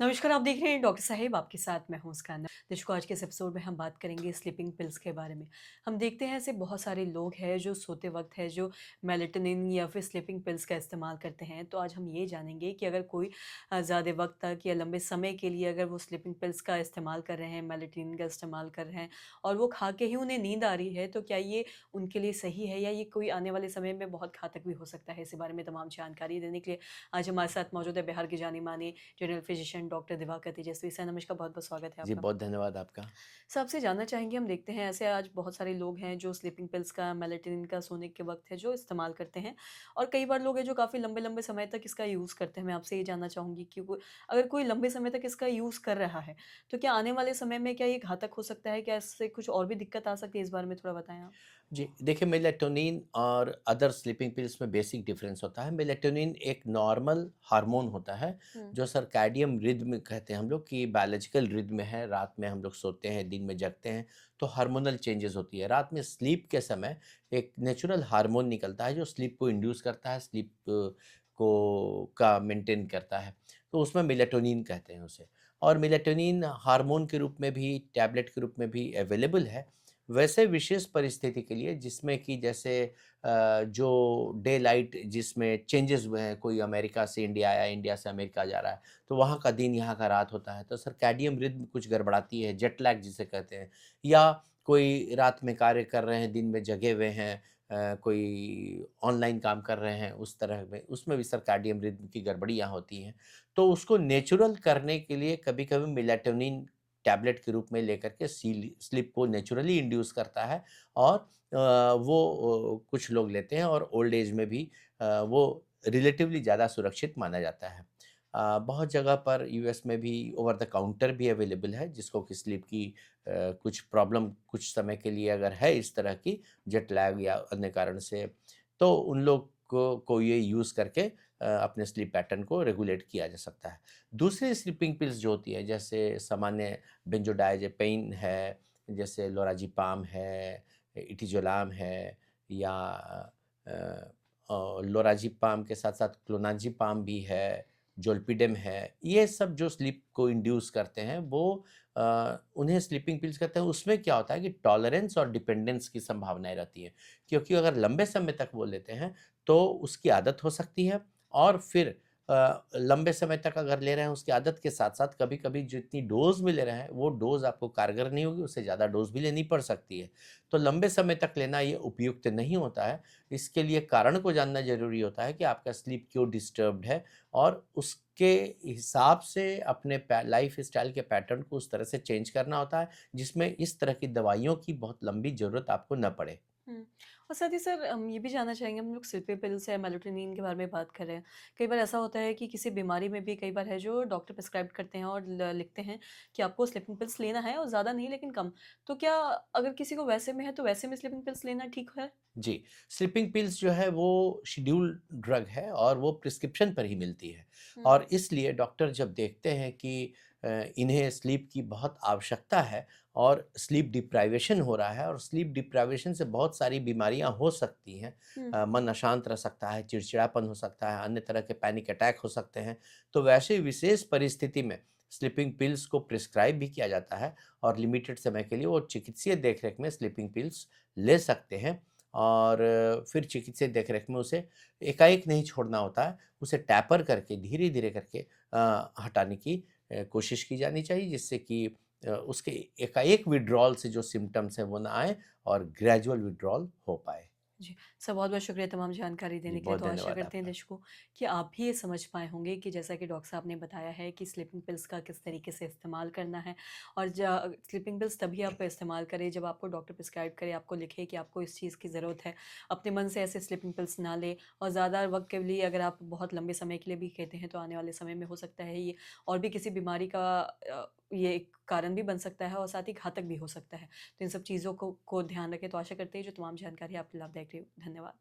नमस्कार, आप देख रहे हैं डॉक्टर साहिब आपके साथ मैं हूं मुस्कान। दर्शकों, आज के इस एपिसोड में हम बात करेंगे स्लीपिंग पिल्स के बारे में। हम देखते हैं ऐसे बहुत सारे लोग हैं जो सोते वक्त है जो मेलाटोनिन या फिर स्लीपिंग पिल्स का इस्तेमाल करते हैं। तो आज हम ये जानेंगे कि अगर कोई ज़्यादा वक्त तक या लंबे समय के लिए अगर वो स्लीपिंग पिल्स का इस्तेमाल कर रहे हैं, मेलाटोनिन का इस्तेमाल कर रहे हैं और वो खा के ही उन्हें नींद आ रही है, तो क्या ये उनके लिए सही है या ये कोई आने वाले समय में बहुत घातक भी हो सकता है? इसी बारे में तमाम जानकारी देने के लिए आज हमारे साथ मौजूद है बिहार के जानी-मानी जनरल फिजिशियन डॉक्टर दिवाकर तेजस्वी सर। नमस्कार, बहुत-बहुत स्वागत है जी, आपका। बहुत धन्यवाद आपका। सर, आपसे जानना चाहेंगे, हम देखते हैं ऐसे आज बहुत सारे लोग हैं जो स्लीपिंग पिल्स का, मेलाटोनिन का सोने के वक़्त है जो इस्तेमाल करते हैं और कई बार लोग हैं जो काफ़ी लंबे-लंबे समय तक इसका यूज़ करते हैं। मैं आपसे ये जानना चाहूँगी कि वो अगर कोई लंबे समय तक इसका यूज़ कर रहा है, तो क्या आने वाले समय में क्या ये घातक हो सकता है? क्या इससे कुछ और भी दिक्कत आ सकती है? इस बारे में थोड़ा बताएँ आप। जी, देखिए मेलाटोनिन और अदर स्लीपिंग पिल्स में बेसिक डिफरेंस होता है। मेलाटोनिन एक नॉर्मल हार्मोन होता है, हुँ, जो सर्कैडियन रिदम कहते हैं हम लोग कि बायोलॉजिकल रिदम है, रात में हम लोग सोते हैं, दिन में जगते हैं, तो हार्मोनल चेंजेज़ होती है। रात में स्लीप के समय एक नेचुरल हार्मोन निकलता है जो स्लीप को इंड्यूस करता है, स्लीप को का मेंटेन करता है, तो उसमें मेलाटोनिन कहते हैं उसे। और मेलाटोनिन हार्मोन के रूप में भी, टैबलेट के रूप में भी अवेलेबल है। वैसे विशेष परिस्थिति के लिए जिसमें कि जैसे जो डे लाइट जिसमें चेंजेस हुए हैं, कोई अमेरिका से इंडिया आया, इंडिया से अमेरिका जा रहा है, तो वहाँ का दिन यहाँ का रात होता है, तो सर्कैडियन रिदम कुछ गड़बड़ाती है, जेट लैग जिसे कहते हैं। या कोई रात में कार्य कर रहे हैं, दिन में जगे हुए हैं, कोई ऑनलाइन काम कर रहे हैं, उस तरह में उसमें भी सर्कैडियन रिदम की गड़बड़ियाँ होती हैं। तो उसको नेचुरल करने के लिए कभी-कभी मेलाटोनिन टैबलेट के रूप में लेकर के स्लीप को नेचुरली इंड्यूस करता है और वो कुछ लोग लेते हैं और ओल्ड एज में भी वो रिलेटिवली ज़्यादा सुरक्षित माना जाता है। बहुत जगह पर यूएस में भी ओवर द काउंटर भी अवेलेबल है जिसको कि स्लीप की कुछ प्रॉब्लम कुछ समय के लिए अगर है इस तरह की जेट लैग या अन्य कारण से, तो उन लोग को ये यूज़ करके अपने स्लीप पैटर्न को रेगुलेट किया जा सकता है। दूसरी स्लीपिंग पिल्स जो होती है जैसे सामान्य बेंजोडायज़ेपिन है, जैसे लोराज़ेपाम है, इटिज़ोलाम है या लोराज़ेपाम के साथ-साथ क्लोनाज़ेपाम भी है, ज़ोलपीडेम है। ये सब जो स्लीप को इंड्यूस करते हैं वो उन्हें स्लीपिंग पिल्स कहते हैं। उसमें क्या होता है कि टॉलरेंस और डिपेंडेंस की संभावनाएँ रहती हैं, क्योंकि अगर लंबे समय तक वो लेते हैं तो उसकी आदत हो सकती है और फिर लंबे समय तक अगर ले रहे हैं उसकी आदत के साथ-साथ कभी-कभी जितनी डोज़ में ले रहे हैं, वो डोज़ आपको कारगर नहीं होगी, उससे ज़्यादा डोज़ भी लेनी पड़ सकती है। तो लंबे समय तक लेना ये उपयुक्त नहीं होता है। इसके लिए कारण को जानना ज़रूरी होता है कि आपका स्लीप क्यों डिस्टर्ब्ड है और उसके हिसाब से अपने लाइफ़स्टाइल के पैटर्न को उस तरह से चेंज करना होता है, जिसमें इस तरह की दवाइयों की बहुत लंबी ज़रूरत आपको ना पड़े। हुँ। और साथ ही सर हम ये भी जानना चाहेंगे, हम लोग स्लीपिंग पिल्स या मेलाटोनिन के बारे में बात कर रहे हैं। कई बार ऐसा होता है कि किसी बीमारी में भी कई बार है जो डॉक्टर प्रिस्क्राइब करते हैं और लिखते हैं कि आपको स्लीपिंग पिल्स लेना है और ज़्यादा नहीं लेकिन कम। तो क्या अगर किसी को वैसे में है तो वैसे में स्लीपिंग पिल्स लेना ठीक है? जी, स्लीपिंग पिल्स जो है वो शेड्यूल्ड ड्रग है और वो प्रिस्क्रिप्शन पर ही मिलती है हुँ, और इसलिए डॉक्टर जब देखते हैं कि इन्हें स्लीप की बहुत आवश्यकता है और स्लीप डिप्राइवेशन हो रहा है और स्लीप डिप्राइवेशन से बहुत सारी बीमारियां हो सकती हैं। हुँ, मन अशांत रह सकता है, चिड़चिड़ापन हो सकता है, अन्य तरह के पैनिक अटैक हो सकते हैं। तो वैसे विशेष परिस्थिति में स्लीपिंग पिल्स को प्रिस्क्राइब भी किया जाता है और लिमिटेड समय के लिए वो चिकित्सीय देखरेख में स्लीपिंग पिल्स ले सकते हैं और फिर चिकित्सीय देखरेख में उसे एकाएक नहीं छोड़ना होता है, उसे टैपर करके धीरे-धीरे करके हटाने की कोशिश की जानी चाहिए जिससे कि उसके एकाएक विथड्रॉल से जो सिम्पटम्स हैं वो ना आएँ और ग्रेजुअल विथड्रॉल हो पाए। जी। सर, बहुत-बहुत शुक्रिया तमाम जानकारी जी, देने के लिए। बहुत तो आशा धन्यवाद करते हैं आपका। दर्शकों कि आप भी ये समझ पाए होंगे कि जैसा कि डॉक्टर साहब ने बताया है कि स्लीपिंग पिल्स का किस तरीके से इस्तेमाल करना है और स्लीपिंग पिल्स तभी आप इस्तेमाल करें जब आपको डॉक्टर प्रिस्क्राइब करे, आपको लिखे कि आपको इस चीज़ की ज़रूरत है। अपने मन से ऐसे स्लीपिंग पिल्स ना लें और ज़्यादा वक़्त के लिए अगर आप बहुत लंबे समय के लिए भी कहते हैं तो आने वाले समय में हो सकता है ये और भी किसी बीमारी का ये एक कारण भी बन सकता है और साथ ही घातक भी हो सकता है। तो इन सब चीज़ों को ध्यान रखें। तो आशा करते हैं जो तमाम जानकारी आपके लाभदायक रही। धन्यवाद।